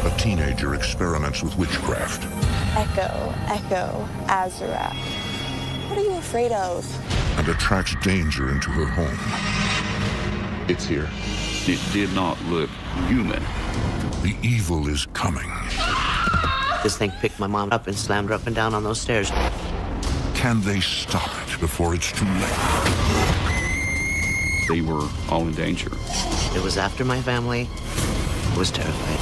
a teenager experiments with witchcraft. Echo, Azura. What are you afraid of? And attracts danger into her home. It's here. It did not look human. The evil is coming. This thing picked my mom up and slammed her up and down on those stairs. Can they stop it before it's too late? They were all in danger. It was after my family. I was terrified.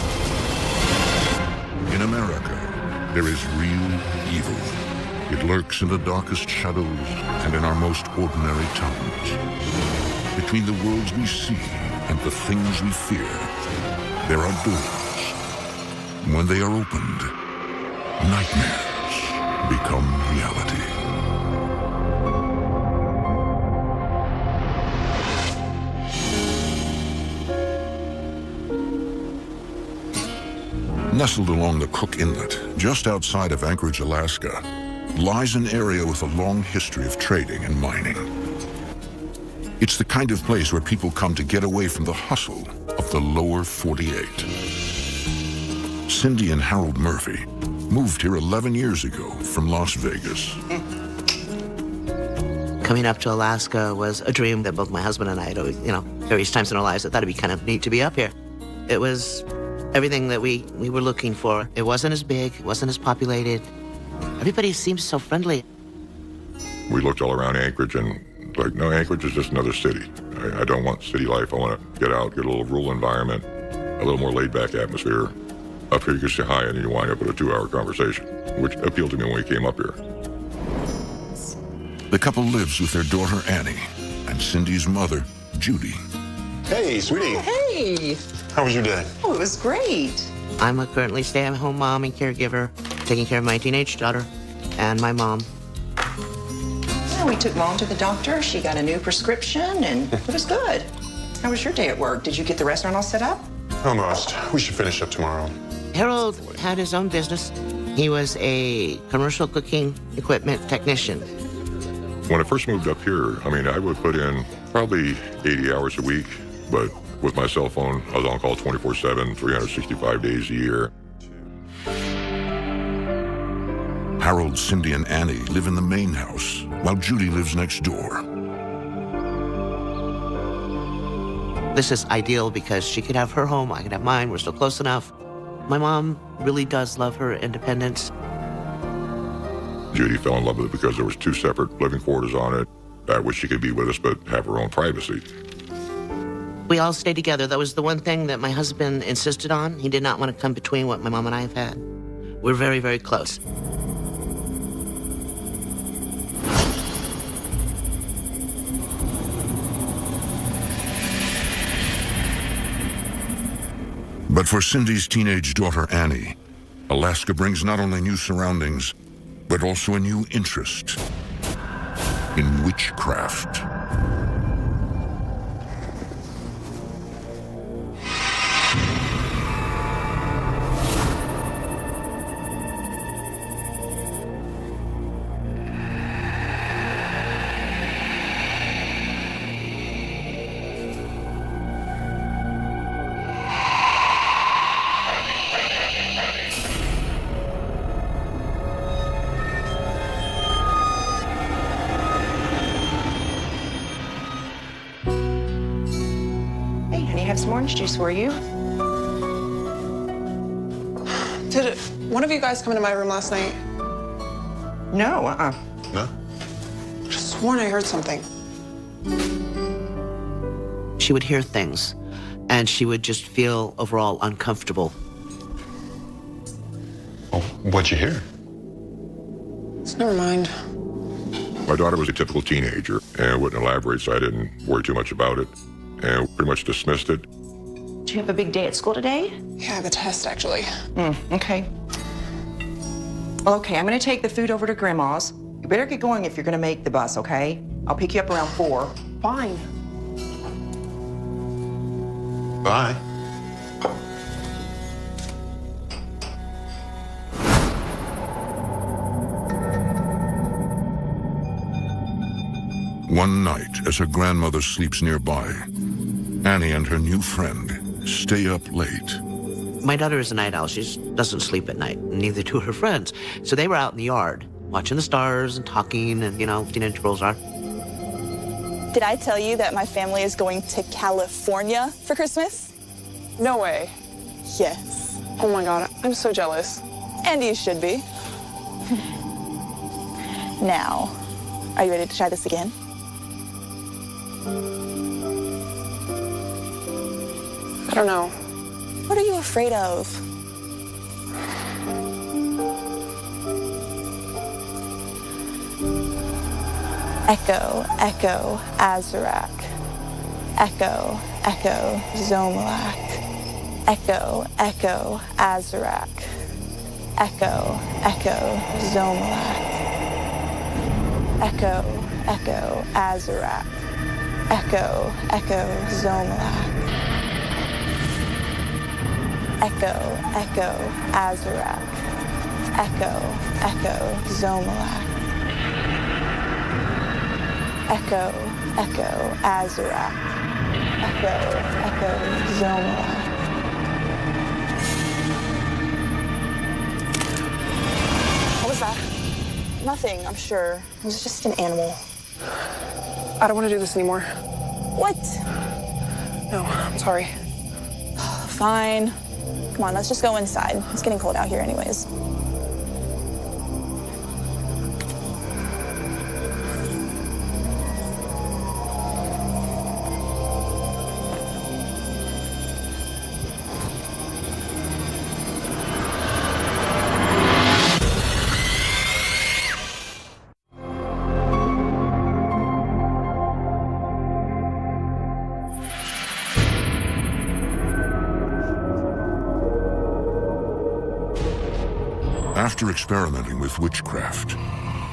In America, there is real evil. It lurks in the darkest shadows and in our most ordinary towns. Between the worlds we see and the things we fear, there are doors. When they are opened, nightmares become reality. Nestled along the Cook Inlet, just outside of Anchorage, Alaska, lies an area with a long history of trading and mining. It's the kind of place where people come to get away from the hustle of the lower 48. Cindy and Harold Murphy moved here 11 years ago from Las Vegas. Coming up to Alaska was a dream that both my husband and I had always, various times in our lives, I thought it'd be kind of neat to be up here. It was everything that we were looking for. It wasn't as big, it wasn't as populated. Everybody seems so friendly. We looked all around Anchorage and no, Anchorage is just another city. I don't want city life. I want to get out, get a little rural environment, a little more laid-back atmosphere. Up here you can say hi and you wind up with a 2-hour conversation, which appealed to me when we came up here. The couple lives with their daughter Annie and Cindy's mother, Judy. Hey, sweetie. Hey. How was your day? Oh, it was great. I'm a currently stay-at-home mom and caregiver, taking care of my teenage daughter and my mom. Well, we took Mom to the doctor. She got a new prescription, and it was good. How was your day at work? Did you get the restaurant all set up? Almost. We should finish up tomorrow. Harold had his own business. He was a commercial cooking equipment technician. When I first moved up here, I would put in probably 80 hours a week, but with my cell phone, I was on call 24/7, 365 days a year. Harold, Cindy, and Annie live in the main house, while Judy lives next door. This is ideal because she could have her home, I could have mine, we're still close enough. My mom really does love her independence. Judy fell in love with it because there was 2 separate living quarters on it. I wish she could be with us, but have her own privacy. We all stayed together. That was the one thing that my husband insisted on. He did not want to come between what my mom and I have had. We're very, very close. But for Cindy's teenage daughter, Annie, Alaska brings not only new surroundings, but also a new interest in witchcraft. Have some orange juice for you. Did one of you guys come into my room last night? No, No? I just sworn I heard something. She would hear things, and she would just feel overall uncomfortable. Well, what'd you hear? Never mind. My daughter was a typical teenager and wouldn't elaborate, so I didn't worry too much about it and pretty much dismissed it. Do you have a big day at school today? Yeah, I have a test, actually. Okay. Okay, I'm gonna take the food over to Grandma's. You better get going if you're gonna make the bus, okay? I'll pick you up around 4. Fine. Bye. One night, as her grandmother sleeps nearby, Annie and her new friend stay up late. My daughter is a night owl. She doesn't sleep at night, neither do her friends. So they were out in the yard, watching the stars and talking, and, teenage girls are. Did I tell you that my family is going to California for Christmas? No way. Yes. Oh my God, I'm so jealous. And you should be. Now, are you ready to try this again? I don't know. What are you afraid of? Echo, echo, Azarac. Echo, echo, Zomalak. Echo, echo, Azarac. Echo, echo, Zomalak. Echo, echo, Azarac. Echo, echo, Zomalak. Echo, echo, Azarac. Echo, echo, Zomalak. Echo, echo, Azarac. Echo, echo, Zomalak. What was that? Nothing, I'm sure. It was just an animal. I don't want to do this anymore. What? No, I'm sorry. Fine. Come on, let's just go inside. It's getting cold out here anyways. After experimenting with witchcraft,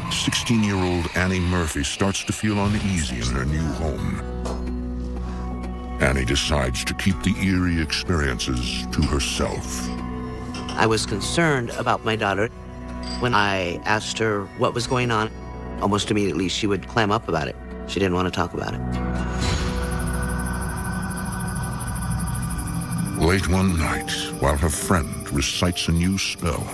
16-year-old Annie Murphy starts to feel uneasy in her new home. Annie decides to keep the eerie experiences to herself. I was concerned about my daughter. When I asked her what was going on, almost immediately she would clam up about it. She didn't want to talk about it. Late one night, while her friend recites a new spell,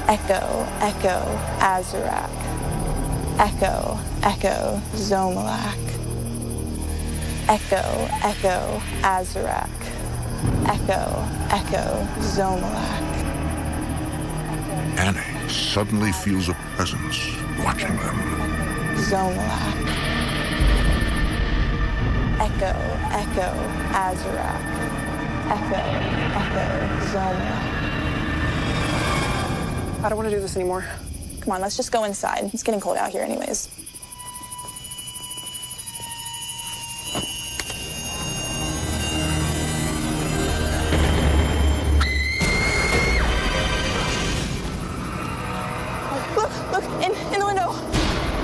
Echo, echo, Azarac. Echo, echo, Zomalak. Echo, echo, Azarac. Echo, echo, Zomalak. Annie suddenly feels a presence watching them. Zomalak. Echo, echo, Azarac. Echo, echo, Zomalak. I don't want to do this anymore. Come on, let's just go inside. It's getting cold out here anyways. Look, in the window.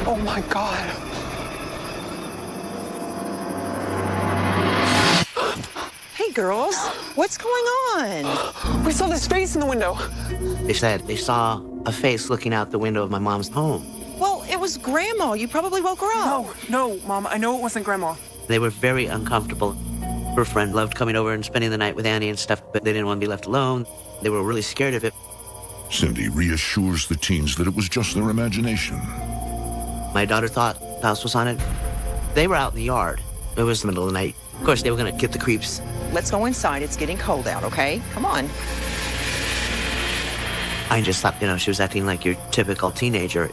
Oh my God. Hey, girls, what's going on? We saw this face in the window. They said they saw a face looking out the window of my mom's home. Well, it was Grandma. You probably woke her up. No, Mom, I know it wasn't Grandma. They were very uncomfortable. Her friend loved coming over and spending the night with Annie and stuff, but they didn't want to be left alone. They were really scared of it. Cindy reassures the teens that it was just their imagination. My daughter thought the house was haunted. They were out in the yard. It was the middle of the night. Of course, they were going to get the creeps. Let's go inside. It's getting cold out, okay? Come on. I just thought, she was acting like your typical teenager.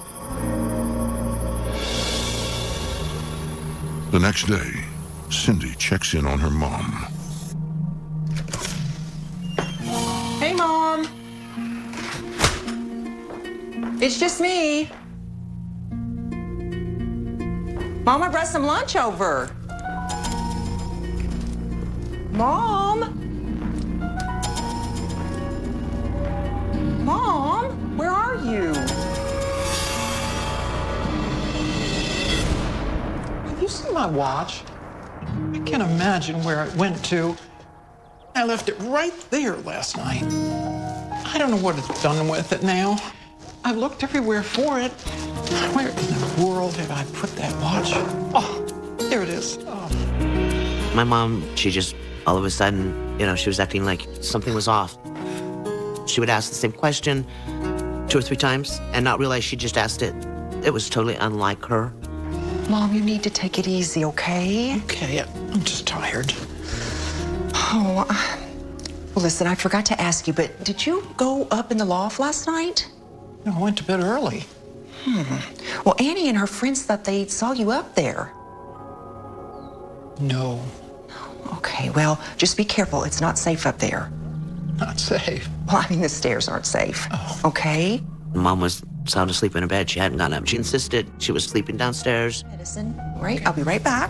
The next day, Cindy checks in on her mom. Hey, Mom. It's just me. Mom, I brought some lunch over. Mom? Mom, where are you? Have you seen my watch? I can't imagine where it went to. I left it right there last night. I don't know what it's done with it now. I've looked everywhere for it. Where in the world did I put that watch? Oh, there it is. Oh. My mom, she just all of a sudden You know, she was acting like something was off. She would ask the same question 2 or 3 times and not realize she just asked it. It was totally unlike her. Mom, you need to take it easy, okay? Okay, I'm just tired. Oh, well, listen, I forgot to ask you, but did you go up in the loft last night? No, I went to bed early. Well, Annie and her friends thought they saw you up there. No, Okay, well, just be careful. It's not safe up there. not safe. Well, I mean, the stairs aren't safe. Oh. Okay? Mom was sound asleep in her bed. She hadn't gotten up. She insisted she was sleeping downstairs. Medicine. Right, I'll be right back.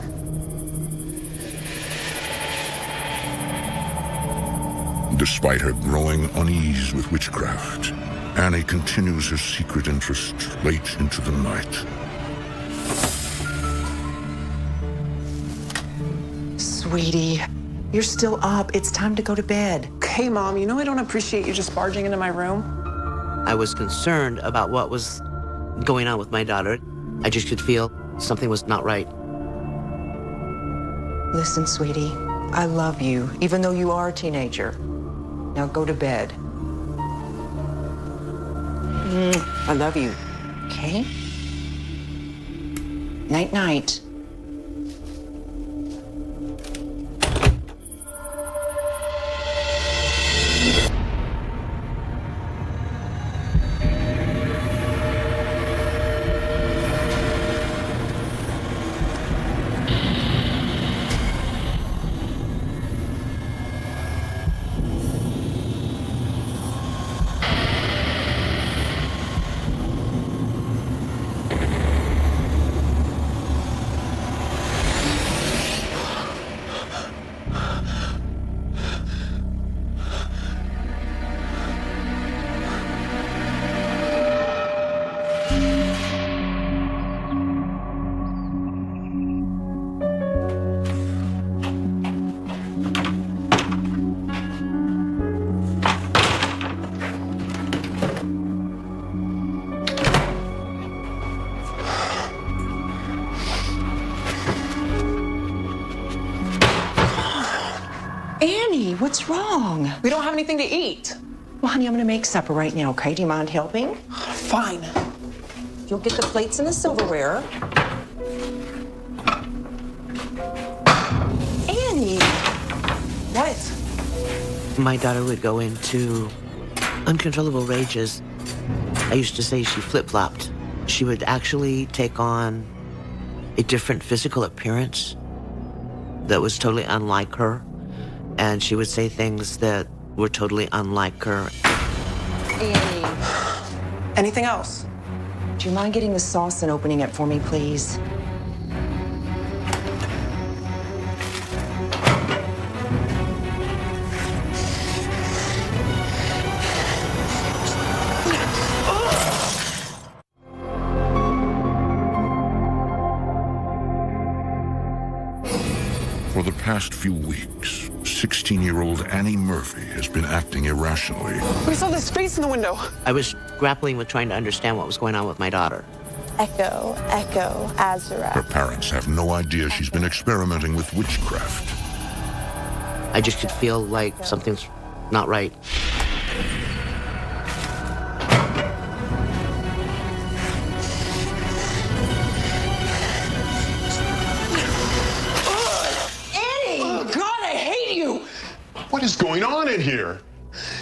Despite her growing unease with witchcraft, Annie continues her secret interest late into the night. Sweetie, you're still up. It's time to go to bed. Okay, Mom, you know I don't appreciate you just barging into my room. I was concerned about what was going on with my daughter. I just could feel something was not right. Listen, sweetie, I love you, even though you are a teenager. Now go to bed. I love you, okay? Night-night. Annie, what's wrong? We don't have anything to eat. Well, honey, I'm gonna make supper right now, okay? Do you mind helping? Fine. You'll get the plates and the silverware. Annie! What? My daughter would go into uncontrollable rages. I used to say she flip-flopped. She would actually take on a different physical appearance that was totally unlike her. And she would say things that were totally unlike her. Annie, Anything else? do you mind getting the sauce and opening it for me, please? For the past few weeks, 16-year-old Annie Murphy has been acting irrationally. We saw this face in the window. I was grappling with trying to understand what was going on with my daughter. Echo, echo, Azura. Her parents have no idea she's been experimenting with witchcraft. I just could feel like something's not right. Oh, God, I hate you. What is going on in here?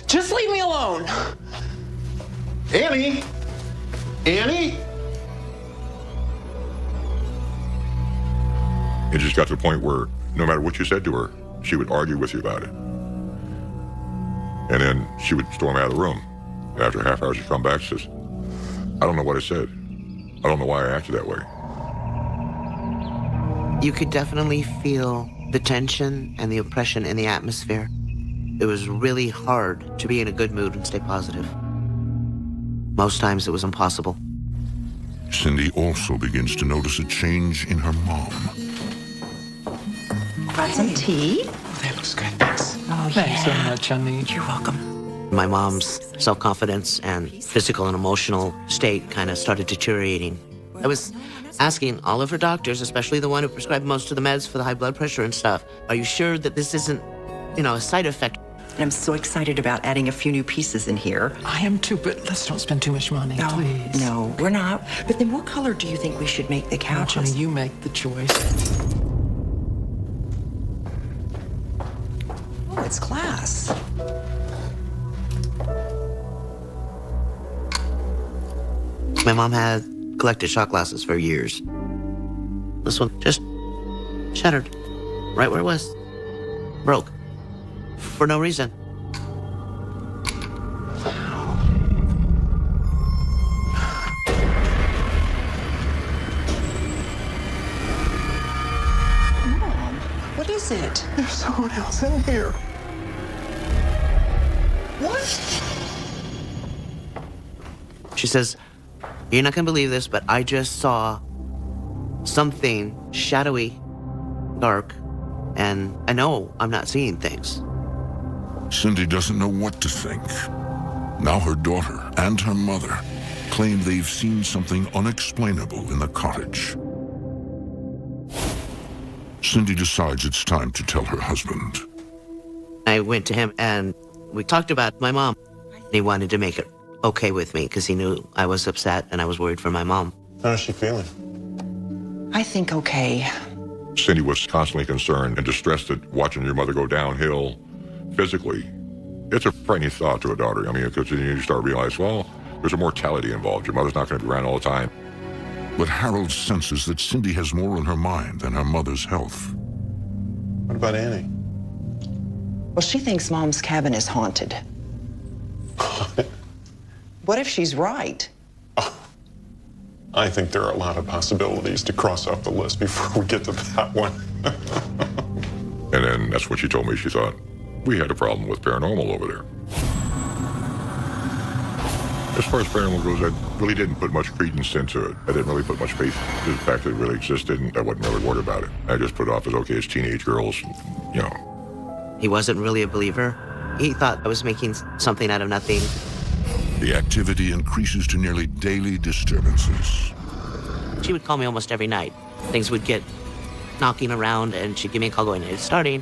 Just leave me alone. Annie? Annie? It just got to the point where no matter what you said to her, she would argue with you about it. And then she would storm out of the room. After a half hour, she'd come back and says, I don't know what I said. I don't know why I acted that way. You could definitely feel the tension and the oppression in the atmosphere. It was really hard to be in a good mood and stay positive. Most times it was impossible. Cindy also begins to notice a change in her mom. Got some tea? Oh, that looks good. Thanks. Oh, Thanks so much, honey. You're welcome. My mom's self-confidence and physical and emotional state kind of started deteriorating. I was asking all of her doctors, especially the one who prescribed most of the meds for the high blood pressure and stuff, are you sure that this isn't a side effect. And I'm so excited about adding a few new pieces in here. I am too, but let's don't spend too much money, please. No, we're not. But then what color do you think we should make the Oh, couches? honey, you make the choice. Oh, it's class. My mom had collected shot glasses for years. This one just shattered right where it was. Broke. For no reason. Mom, what is it? There's someone else in here. What? She says, "You're not gonna believe this, but I just saw something shadowy, dark, and I know I'm not seeing things." Cindy doesn't know what to think. Now her daughter and her mother claim they've seen something unexplainable in the cottage. Cindy decides it's time to tell her husband. I went to him and we talked about my mom. He wanted to make it okay with me because he knew I was upset and I was worried for my mom. How is she feeling? I think okay. Cindy was constantly concerned and distressed at watching your mother go downhill physically. It's a frightening thought to a daughter. I mean, because you start to realize, well, there's a mortality involved. Your mother's not going to be around all the time. But Harold senses that Cindy has more on her mind than her mother's health. What about Annie? Well, she thinks Mom's cabin is haunted. What if she's right? I think there are a lot of possibilities to cross off the list before we get to that one. And then that's when she told me she thought, we had a problem with paranormal over there. As far as paranormal goes, I really didn't put much credence into it. I didn't really put much faith in the fact that it really existed, and I wasn't really worried about it. I just put it off as, okay, it's teenage girls, you know. He wasn't really a believer. He thought I was making something out of nothing. The activity increases to nearly daily disturbances. She would call me almost every night. Things would get knocking around, and she'd give me a call going, "It's starting."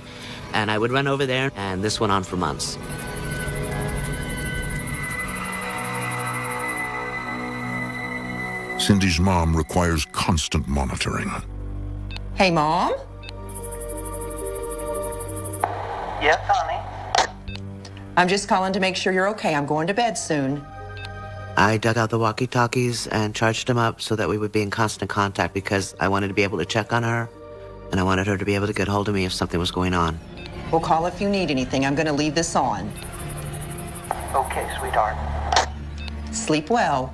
And I would run over there, and this went on for months. Cindy's mom requires constant monitoring. Hey, Mom? Yes, honey? I'm just calling to make sure you're okay. I'm going to bed soon. I dug out the walkie-talkies and charged them up so that we would be in constant contact because I wanted to be able to check on her, and I wanted her to be able to get hold of me if something was going on. We'll call if you need anything. I'm going to leave this on. Okay, sweetheart. Sleep well.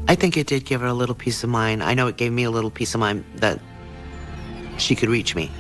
I think it did give her a little peace of mind. I know it gave me a little peace of mind that she could reach me.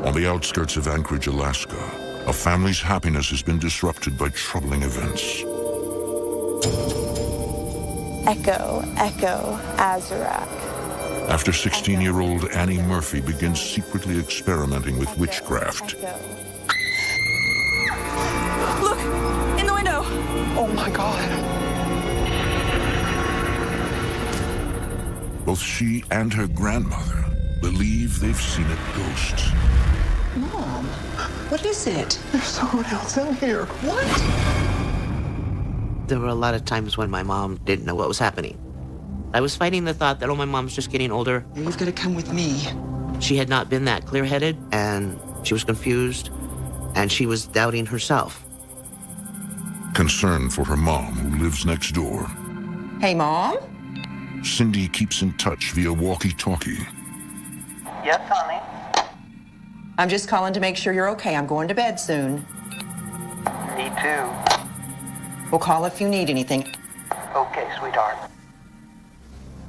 On the outskirts of Anchorage, Alaska, a family's happiness has been disrupted by troubling events. Echo, echo, Azarac. After 16-year-old Annie Murphy begins secretly experimenting with witchcraft. Echo. Look! In the window! Oh, my God. Both she and her grandmother believe they've seen a ghost. Mom, what is it? There's someone else in here. What? There were a lot of times when my mom didn't know what was happening. I was fighting the thought that, oh, my mom's just getting older. You've got to come with me. She had not been that clear-headed, and she was confused, and she was doubting herself. Concerned for her mom, who lives next door, Hey, Mom? Cindy keeps in touch via walkie-talkie. Yes, honey. I'm just calling to make sure you're okay. I'm going to bed soon. Me too. We'll call if you need anything. Okay, sweetheart.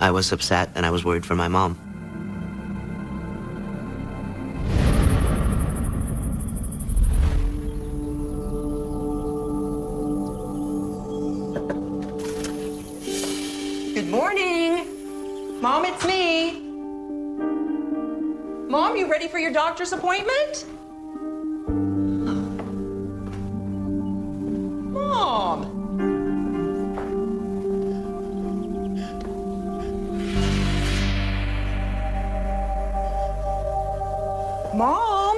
I was upset, and I was worried for my mom. Good morning. Mom, it's me. Mom, you ready for your doctor's appointment? Mom. Mom.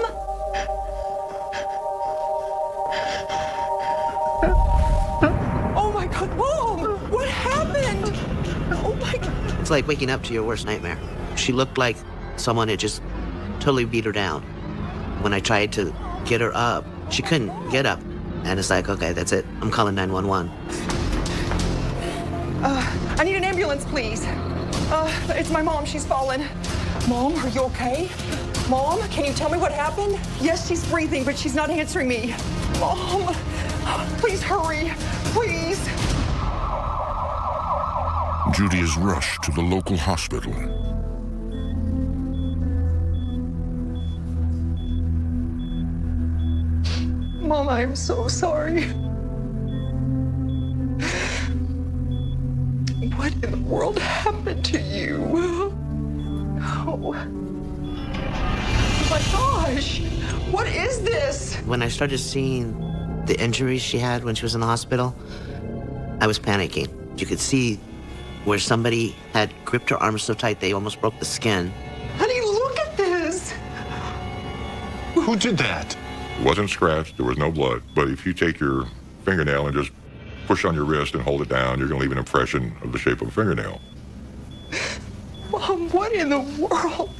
Oh my God, Mom! What happened? Oh my God. It's like waking up to your worst nightmare. She looked like someone had just totally beat her down. When I tried to get her up, she couldn't get up. And it's like, okay, that's it. I'm calling 911. I need an ambulance, please. It's my mom. She's fallen. Mom, are you okay? Mom, can you tell me what happened? Yes, she's breathing, but she's not answering me. Mom, please hurry. Please. Judy is rushed to the local hospital. Mom, I am so sorry. What in the world happened to you? Oh my gosh. What is this? When I started seeing the injuries she had when she was in the hospital, I was panicking. You could see where somebody had gripped her arms so tight they almost broke the skin. Honey, look at this. Who did that? It wasn't scratched, there was no blood. But if you take your fingernail and just push on your wrist and hold it down, you're going to leave an impression of the shape of a fingernail. Mom, what in the world?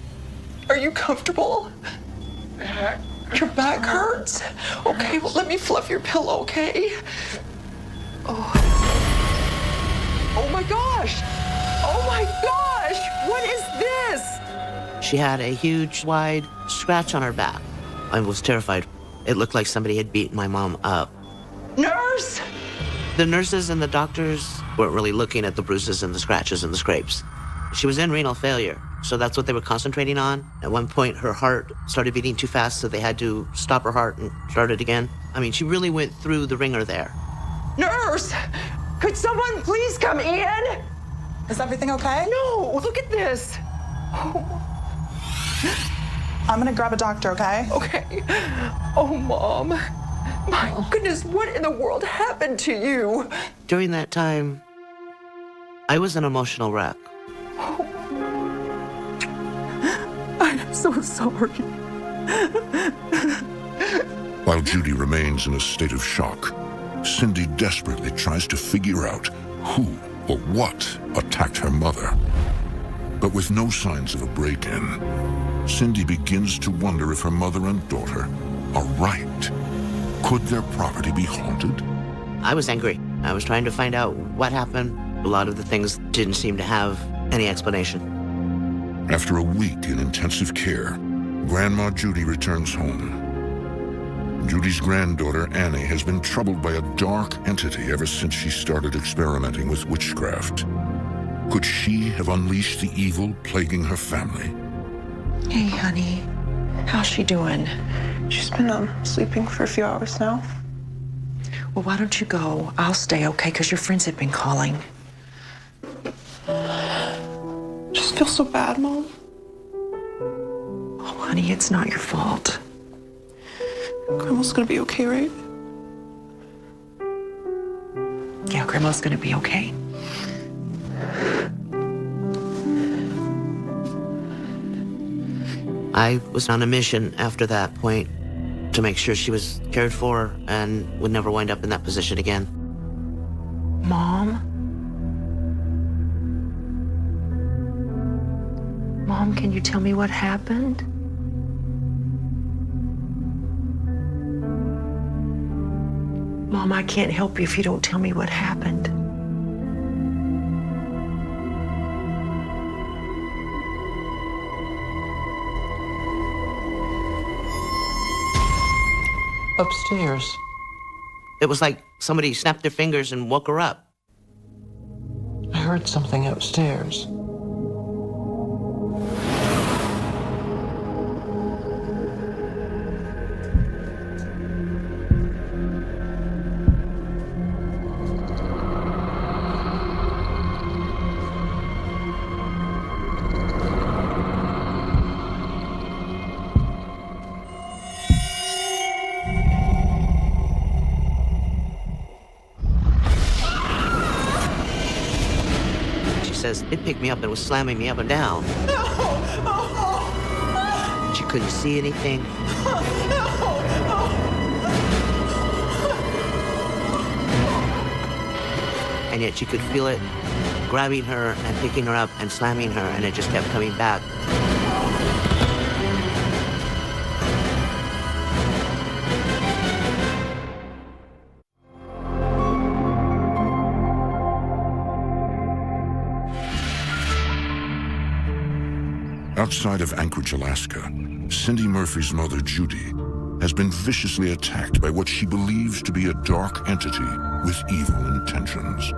Are you comfortable? Your back hurts? Okay, well, let me fluff your pillow, okay? Oh my gosh! Oh my gosh! What is this? She had a huge, wide scratch on her back. I was terrified. It looked like somebody had beaten my mom up. Nurse! The nurses and the doctors weren't really looking at the bruises and the scratches and the scrapes. She was in renal failure, so that's what they were concentrating on. At one point, her heart started beating too fast, so they had to stop her heart and start it again. I mean, she really went through the ringer there. Nurse! Could someone please come in? Is everything okay? No, look at this. I'm gonna grab a doctor, okay? Okay. Oh, Mom. My goodness, what in the world happened to you? During that time, I was an emotional wreck. I'm so sorry. While Judy remains in a state of shock, Cindy desperately tries to figure out who or what attacked her mother. But with no signs of a break-in, Cindy begins to wonder if her mother and daughter are right. Could their property be haunted? I was angry. I was trying to find out what happened. A lot of the things didn't seem to have any explanation. After a week in intensive care, Grandma Judy returns home. Judy's granddaughter, Annie, has been troubled by a dark entity ever since she started experimenting with witchcraft. Could she have unleashed the evil plaguing her family? Hey, honey. How's she doing? She's been sleeping for a few hours now. Well, why don't you go? I'll stay, okay? Because your friends have been calling. Just feel so bad, Mom. Oh, honey, it's not your fault. Grandma's gonna be okay, right? Yeah, Grandma's gonna be okay. I was on a mission after that point to make sure she was cared for and would never wind up in that position again. Mom? Mom, can you tell me what happened? Mom, I can't help you if you don't tell me what happened. Upstairs. It was like somebody snapped their fingers and woke her up. I heard something upstairs. It picked me up and was slamming me up and down. She couldn't see anything. And yet she could feel it grabbing her and picking her up and slamming her, and it just kept coming back. Outside of Anchorage, Alaska, Cindy Murphy's mother, Judy, has been viciously attacked by what she believes to be a dark entity with evil intentions.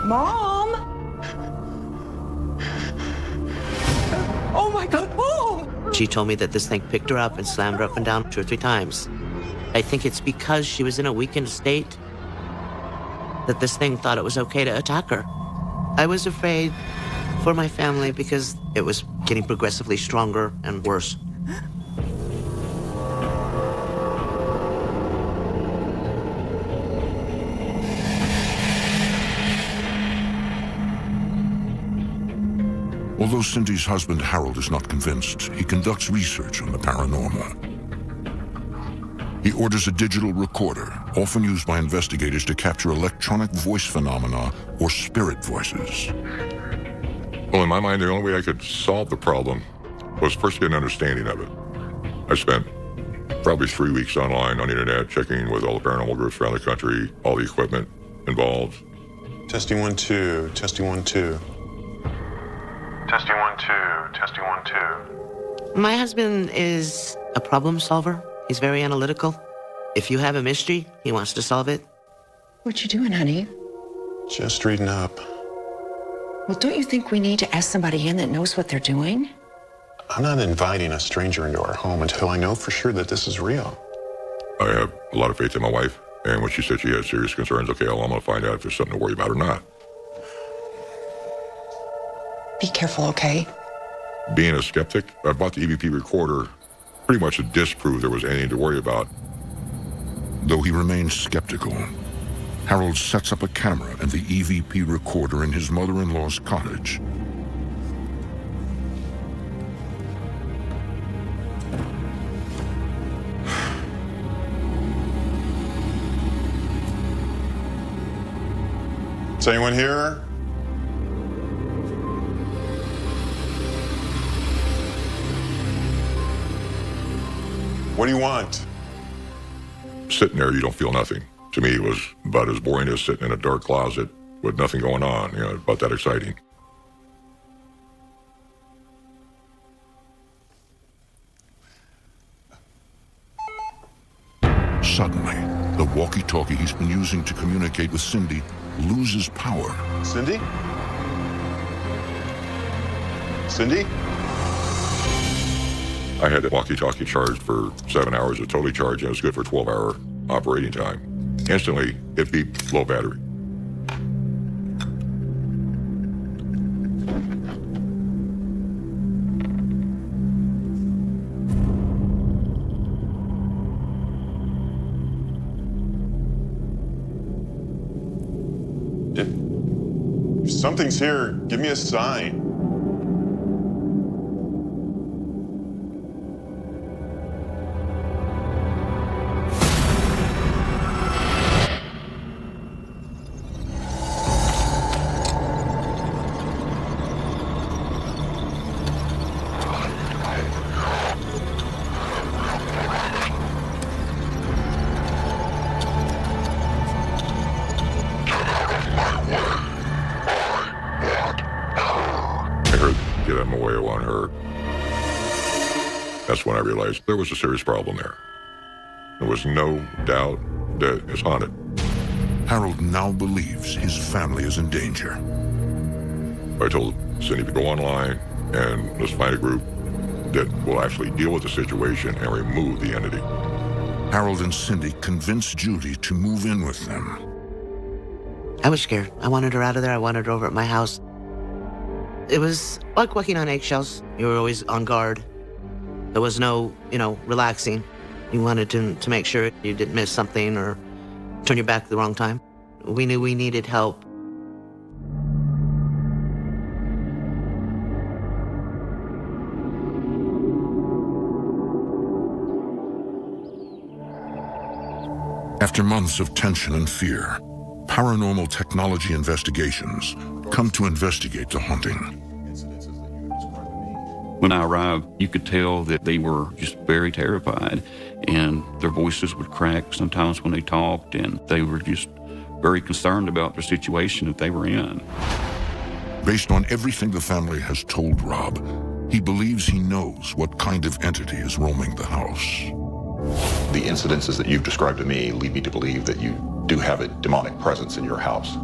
Mom! Oh my God, Mom! She told me that this thing picked her up and slammed her up and down 2 or 3 times. I think it's because she was in a weakened state that this thing thought it was okay to attack her. I was afraid for my family because it was getting progressively stronger and worse. Although Cindy's husband, Harold, is not convinced, he conducts research on the paranormal. He orders a digital recorder, often used by investigators to capture electronic voice phenomena or spirit voices. Well, in my mind, the only way I could solve the problem was first get an understanding of it. I spent probably 3 weeks online on the internet, checking with all the paranormal groups around the country, all the equipment involved. Testing 1, 2, testing 1, 2. Testing 1, 2, testing 1, 2. My husband is a problem solver. He's very analytical. If you have a mystery, he wants to solve it. What you doing, honey? Just reading up. Well, don't you think we need to ask somebody in that knows what they're doing? I'm not inviting a stranger into our home until I know for sure that this is real. I have a lot of faith in my wife, and when she said she had serious concerns, okay, well, I'm going to find out if there's something to worry about or not. Be careful, okay? Being a skeptic, I bought the EVP recorder pretty much to disprove there was anything to worry about. Though he remains skeptical, Harold sets up a camera and the EVP recorder in his mother-in-law's cottage. Is anyone here? What do you want? Sitting there, you don't feel nothing. To me, it was about as boring as sitting in a dark closet with nothing going on, about that exciting. Suddenly, the walkie-talkie he's been using to communicate with Cindy loses power. Cindy? Cindy? I had the walkie-talkie charged for 7 hours. It totally charged, and it was good for 12-hour operating time. Instantly, it beeped, low battery. If something's here, give me a sign. get a moyo on her. That's when I realized there was a serious problem there. There was no doubt that it's haunted. Harold now believes his family is in danger. I told Cindy to go online and let's find a group that will actually deal with the situation and remove the entity. Harold and Cindy convinced Judy to move in with them. I was scared. I wanted her out of there. I wanted her over at my house. It was like walking on eggshells. You were always on guard. There was no, relaxing. You wanted to make sure you didn't miss something or turn your back at the wrong time. We knew we needed help. After months of tension and fear, paranormal technology investigations come to investigate the haunting. When I arrived, you could tell that they were just very terrified, and their voices would crack sometimes when they talked, and they were just very concerned about their situation that they were in. Based on everything the family has told Rob, he believes he knows what kind of entity is roaming the house. The incidences that you've described to me lead me to believe that you do have a demonic presence in your house.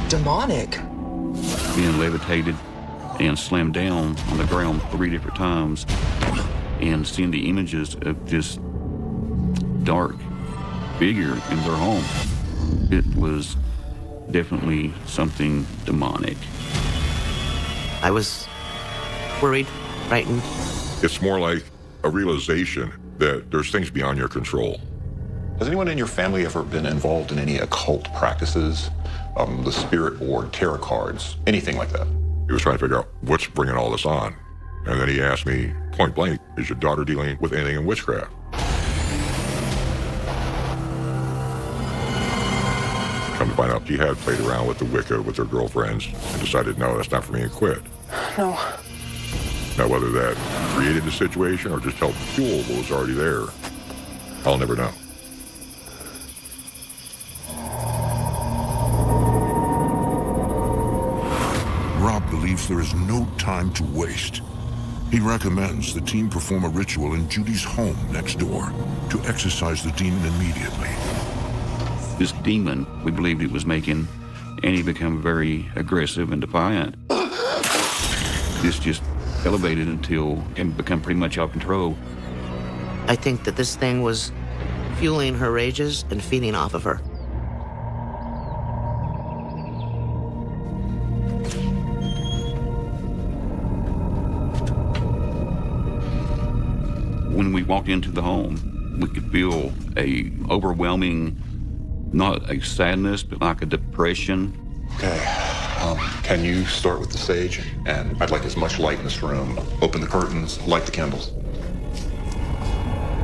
Demonic? Being levitated and slammed down on the ground 3 different times and seeing the images of this dark figure in their home. It was definitely something demonic. I was worried, frightened. It's more like a realization that there's things beyond your control. Has anyone in your family ever been involved in any occult practices? The spirit board, tarot cards, anything like that? He was trying to figure out what's bringing all this on. And then he asked me point blank, is your daughter dealing with anything in witchcraft? Come to find out, she had played around with the Wicca with her girlfriends and decided, no, that's not for me, and quit. No. Now, whether that created the situation or just helped fuel what was already there, I'll never know. Rob believes there is no time to waste. He recommends the team perform a ritual in Judy's home next door to exorcise the demon immediately. This demon, we believed it was making Annie become very aggressive and defiant. This just elevated until it became pretty much out of control. I think that this thing was fueling her rages and feeding off of her. When we walked into the home, we could feel a overwhelming, not a sadness, but like a depression. Okay, can you start with the sage? And I'd like as much light in this room. Open the curtains, light the candles.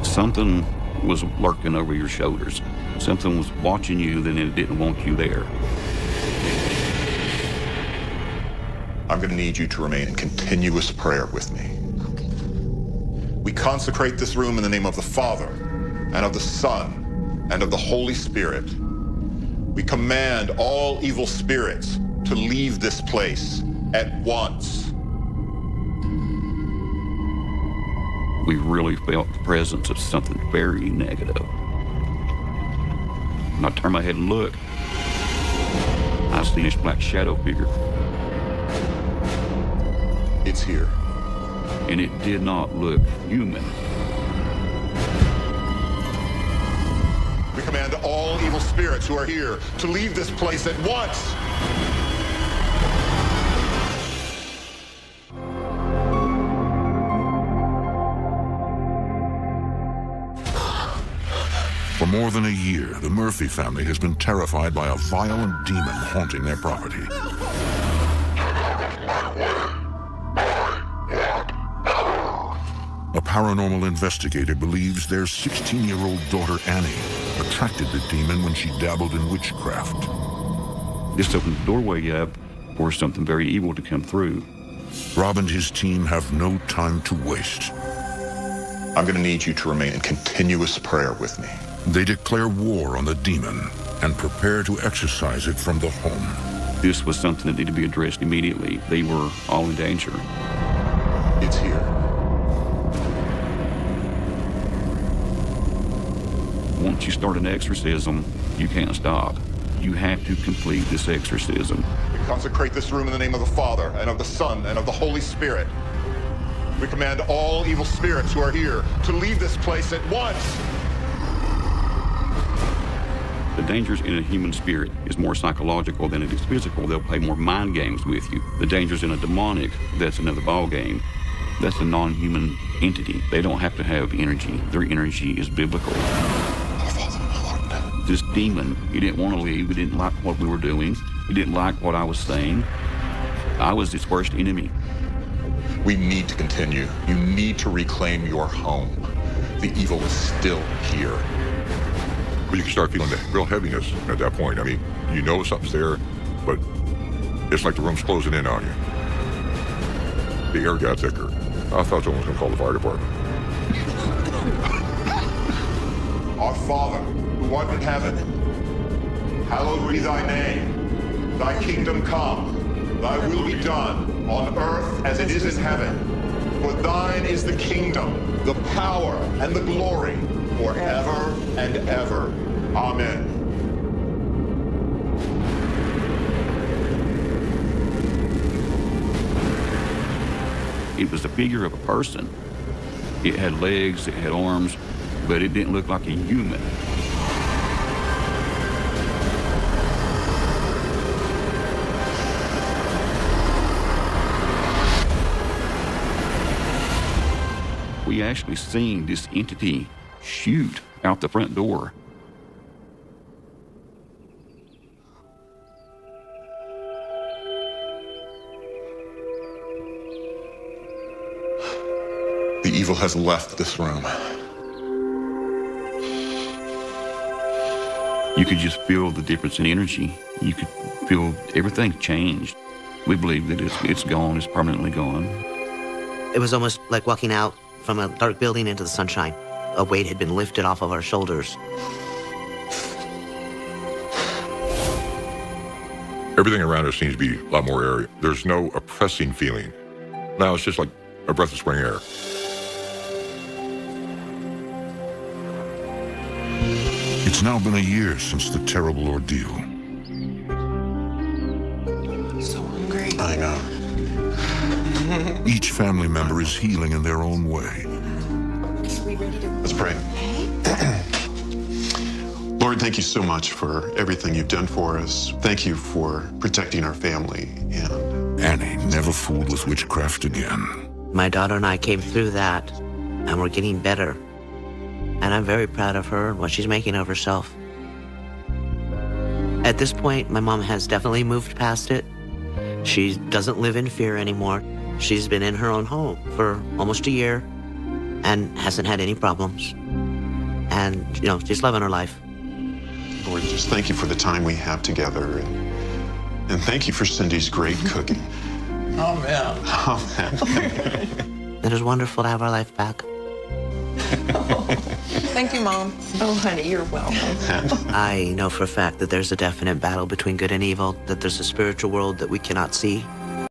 Something was lurking over your shoulders. Something was watching you, then it didn't want you there. I'm going to need you to remain in continuous prayer with me. We consecrate this room in the name of the Father, and of the Son, and of the Holy Spirit. We command all evil spirits to leave this place at once. We really felt the presence of something very negative. When I turned my head and looked, I seen this black shadow figure. It's here. And it did not look human. We command all evil spirits who are here to leave this place at once. For more than a year, the Murphy family has been terrified by a violent demon haunting their property. A paranormal investigator believes their 16-year-old daughter, Annie, attracted the demon when she dabbled in witchcraft. This opened the doorway up for something very evil to come through. Rob and his team have no time to waste. I'm going to need you to remain in continuous prayer with me. They declare war on the demon and prepare to exorcise it from the home. This was something that needed to be addressed immediately. They were all in danger. resides here. Once you start an exorcism, you can't stop. You have to complete this exorcism. We consecrate this room in the name of the Father, and of the Son, and of the Holy Spirit. We command all evil spirits who are here to leave this place at once. The dangers in a human spirit is more psychological than it is physical. They'll play more mind games with you. The dangers in a demonic, that's another ball game. That's a non-human entity. They don't have to have energy. Their energy is biblical. This demon, he didn't want to leave. He didn't like what we were doing. He didn't like what I was saying. I was his worst enemy. We need to continue. You need to reclaim your home. The evil is still here. But you can start feeling that real heaviness at that point. I mean, you know something's there, but it's like the room's closing in on you. The air got thicker. I thought someone was going to call the fire department. Our Father, who art in heaven, hallowed be thy name. Thy kingdom come. Thy will be done on earth as it is in heaven. For thine is the kingdom, the power, and the glory forever and ever. Amen. It was the figure of a person. It had legs, it had arms, but it didn't look like a human. We actually seen this entity shoot out the front door. The evil has left this room. You could just feel the difference in energy. You could feel everything changed. We believe that it's gone, it's permanently gone. It was almost like walking out from a dark building into the sunshine. A weight had been lifted off of our shoulders. Everything around us seems to be a lot more airy. There's no oppressing feeling. Now it's just like a breath of spring air. It's now been a year since the terrible ordeal. So hungry. I know. Each family member is healing in their own way. Let's pray. Lord, thank you so much for everything you've done for us. Thank you for protecting our family. And Annie never fooled with witchcraft again. My daughter and I came through that, and we're getting better. And I'm very proud of her and what she's making of herself. At this point, my mom has definitely moved past it. She doesn't live in fear anymore. She's been in her own home for almost a year and hasn't had any problems. And, she's loving her life. Lord, just thank you for the time we have together. And thank you for Cindy's great cooking. Amen. Amen. It is wonderful to have our life back. Thank you, Mom. Oh, honey, you're welcome. I know for a fact that there's a definite battle between good and evil, that there's a spiritual world that we cannot see,